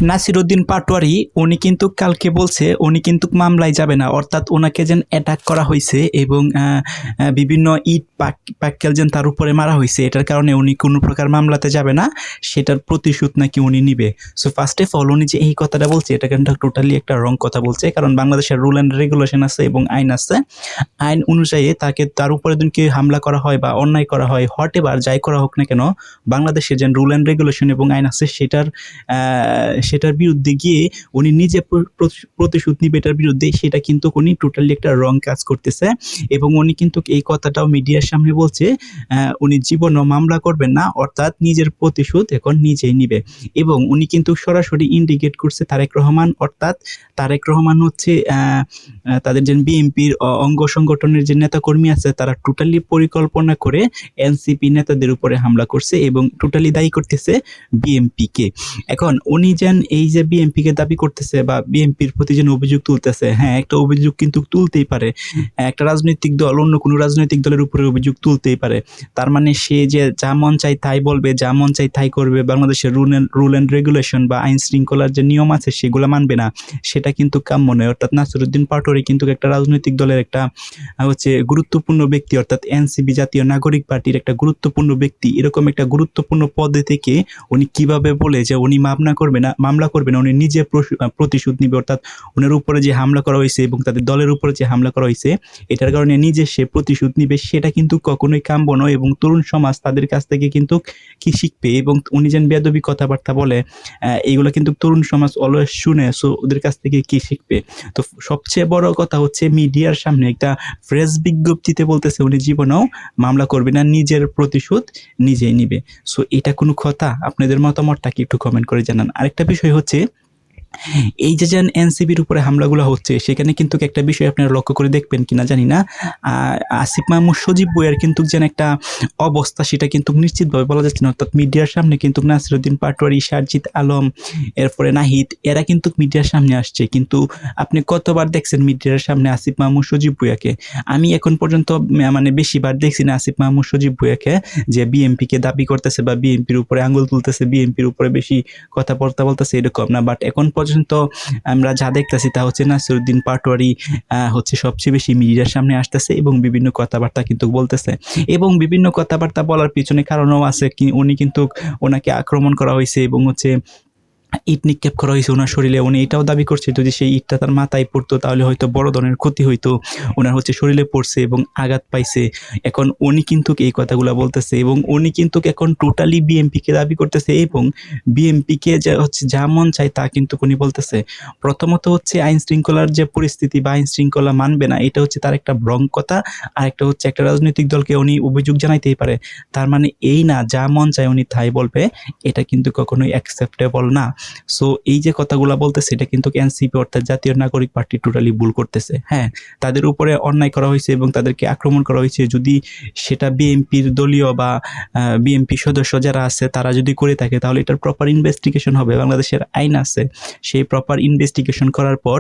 নাসিরউদ্দিন পাটোয়ারি উনি কিন্তু কালকে বলছে উনি কিন্তু মামলায় যাবে না, অর্থাৎ ওনাকে যেন অ্যাটাক করা হয়েছে এবং বিভিন্ন ইট পাক্কেল যেন তার উপরে মারা হয়েছে, এটার কারণে উনি কোনো প্রকার মামলাতে যাবে না, সেটার প্রতিশোধ নাকি উনি নিবে। সো ফার্স্ট অফ অল উনি যে এই কথাটা বলছে এটা কিন্তু টোটালি একটা রং কথা বলছে, কারণ বাংলাদেশের রুল অ্যান্ড রেগুলেশন আছে এবং আইন আছে। আইন অনুযায়ী তার উপরে যদি হামলা করা হয় বা অন্যায় করা হয়, হোয়াট এভার যাই করা হোক না কেন, বাংলাদেশের যে রুল অ্যান্ড রেগুলেশন এবং আইন আছে সেটার বিরুদ্ধে গিয়ে উনি নিজে প্রতিশোধ নিবে এটার বিরুদ্ধে, সেটা কিন্তু উনি টোটালি একটা রং কাজ করতেছে। এবং উনি কিন্তু এই কথাটাও মিডিয়ার সামনে বলছে উনি জীবনও মামলা করবেন না, অর্থাৎ নিজের প্রতিশোধ এখন নিজেই নিবে। এবং উনি কিন্তু সরাসরি ইন্ডিকেট করছে তারেক রহমান, অর্থাৎ তারেক রহমান হচ্ছে তাদের যে বিএনপির অঙ্গ সংগঠনের যে নেতাকর্মী আছে তারা টোটালি পরিকল্পনা করে এনসিপি নেতাদের উপরে হামলা করছে এবং টোটালি দায়ী করতেছে বিএনপিকে। এখন উনি যেন এই যে বিএনপিকে দাবি করতেছে বা বিএনপির প্রতি যেন অভিযোগ তুলতেছে, হ্যাঁ একটা অভিযোগ কিন্তু তুলতেই পারে, একটা রাজনৈতিক দল অন্য কোনো রাজনৈতিক দলের উপরে অভিযোগ তুলতেই পারে। তার মানে সে যে যা মন চাই তাই বলবে, যা মন চাই তাই করবে, বাংলাদেশের রুল অ্যান্ড রেগুলেশন বা আইন শৃঙ্খলার যে নিয়ম আছে সেগুলো মানবে না, সেটা কিন্তু কাম্য নয়। অর্থাৎ নাসিরউদ্দিন পাটোয়ারি কিন্তু একটা রাজনৈতিক দলের একটা হচ্ছে গুরুত্বপূর্ণ ব্যক্তি, অর্থাৎ এনসিপি জাতীয় নাগরিক পার্টির একটা গুরুত্বপূর্ণ ব্যক্তি। এরকম একটা গুরুত্বপূর্ণ পদে থেকে উনি কিভাবে বলে যে উনি মামলা করবে না, উনি নিজে প্রতিশোধ নিবে, অর্থাৎ ওনার উপরে যে হামলা করা হয়েছে এবং তাদের দলের উপরে যে হামলা করা হয়েছে এটার কারণে নিজে সে প্রতিশোধ নিবে, সেটা কিন্তু কখনোই কাম্য নয়। এবং তরুণ সমাজ তাদের কাছ থেকে কিন্তু কি শিখবে, এবং উনি যেন বেয়াদবি কথাবার্তা বলে এইগুলো কিন্তু তরুণ সমাজ অলওয়েজ শুনে, সো ওদের কাছ থেকে কি শিখবে। তো সবচেয়ে বড় কথা হচ্ছে মিডিয়ার সামনে একটা প্রেস বিজ্ঞপ্তিতে বলতেছে উনি জীবনেও মামলা করবে না, নিজের প্রতিশোধ নিজেই নিবে। সো এটা কোনো কথা? আপনাদের মতামতটা কি একটু কমেন্ট করে জানান। আরেকটা বিষয় হচ্ছে এই যে যেন এনসিপির উপরে হামলাগুলো হচ্ছে সেখানে কিন্তু একটা বিষয় আপনারা লক্ষ্য করে দেখবেন কিনা জানি না, আসিফ মাহমুদ সজীব ভুঁইয়ার কিন্তু যেন একটা অবস্থা সেটা কিন্তু নিশ্চিতভাবে বলা যাচ্ছে না। অর্থাৎ মিডিয়ার সামনে কিন্তু নাসিরউদ্দিন পাটোয়ারি, সারজিৎ আলম, এরপরে নাহিদ, এরা কিন্তু মিডিয়ার সামনে আসছে, কিন্তু আপনি কতবার দেখছেন মিডিয়ার সামনে আসিফ মাহমুদ সজীব ভুঁইয়াকে? আমি এখন পর্যন্ত মানে বেশিবার দেখছি না আসিফ মাহমুদ সজীব ভুঁইয়াকে যে বিএনপিকে দাবি করতেছে বা বিএনপির উপরে আঙুল তুলতেছে, বিএনপির উপরে বেশি কথাবার্তা বলতেছে, এরকম না। বাট এখন পর্যন্ত আমরা যা দেখতেছি তা হচ্ছে নাসিরউদ্দিন পাটোয়ারি হচ্ছে সবচেয়ে বেশি মিডিয়ার সামনে আসতেছে এবং বিভিন্ন কথাবার্তা কিন্তু বলতেছে। এবং বিভিন্ন কথাবার্তা বলার পিছনে কারণও আছে, উনি কিন্তু ওনাকে আক্রমণ করা হয়েছে এবং হচ্ছে ইট নিক্ষেপ করা হয়েছে ওনার শরীরে। উনি এটাও দাবি করছে যদি সেই ইটটা তার মাথায় পড়তো তাহলে হয়তো বড় ধরনের ক্ষতি হইতো, ওনার হচ্ছে শরীরে পড়ছে এবং আঘাত পাইছে। এখন উনি কিন্তু এই কথাগুলো বলতেছে এবং উনি কিন্তু এখন টোটালি বিএনপিকে দাবি করতেছে এবং বিএনপিকে যে হচ্ছে যা মন চায় তা কিন্তু উনি বলতেছে। প্রথমত হচ্ছে আইন শৃঙ্খলার যে পরিস্থিতি বা আইন শৃঙ্খলা মানবে না, এটা হচ্ছে তার একটা ভ্রম কথা। আর একটা হচ্ছে একটা রাজনৈতিক দলকে উনি অভিযোগ জানাইতেই পারে, তার মানে এই না যা মন চায় উনি তাই বলবে, এটা কিন্তু কখনোই অ্যাকসেপ্টেবল না। সো এই যে কথাগুলো বলতেছে এটা কিন্তু এনসিপি অর্থাৎ জাতীয় নাগরিক পার্টি টোটালি ভুল করতেছে। হ্যাঁ, তাদের উপরে অন্যায় করা হয়েছে এবং তাদেরকে আক্রমণ করা হয়েছে, যদি সেটা বিএনপির দলীয় বা বিএনপি সদস্য যারা আছে তারা যদি করে থাকে তাহলে এটার প্রপার ইনভেস্টিগেশন হবে। বাংলাদেশের আইন আছে, সেই প্রপার ইনভেস্টিগেশন করার পর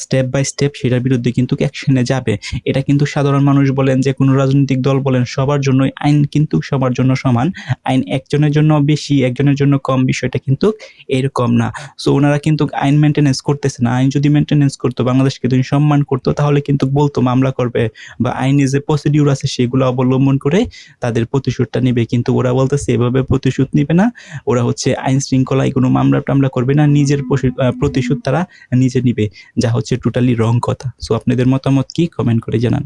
স্টেপ বাই স্টেপ সেটার বিরুদ্ধে কিন্তু অ্যাকশনে যাবে। এটা কিন্তু সাধারণ মানুষ বলেন, যে কোনো রাজনৈতিক দল বলেন, সবার জন্যই আইন কিন্তু সবার জন্য সমান। আইন একজনের জন্য বেশি একজনের জন্য কম, বিষয়টা কিন্তু এরকম না। সো ওনারা কিন্তু আইন মেনটেনেন্স করতেছে না। আইন যদি মেনটেনেন্স করতো, বাংলাদেশকে যদি সম্মান করতো, তাহলে কিন্তু বলতো মামলা করবে বা আইনে যে প্রসিডিউর আছে সেগুলো অবলম্বন করে তাদের প্রতিশোধটা নেবে। কিন্তু ওরা বলতেছে এভাবে প্রতিশোধ নেবে না, ওরা হচ্ছে আইন শৃঙ্খলায় কোনো মামলা টামলা করবে না, নিজের প্রতিশোধ তারা নিজে নিবে, যা হচ্ছে টোটালি রং কথা। সো আপনাদের মতামত কি কমেন্ট করে জানান।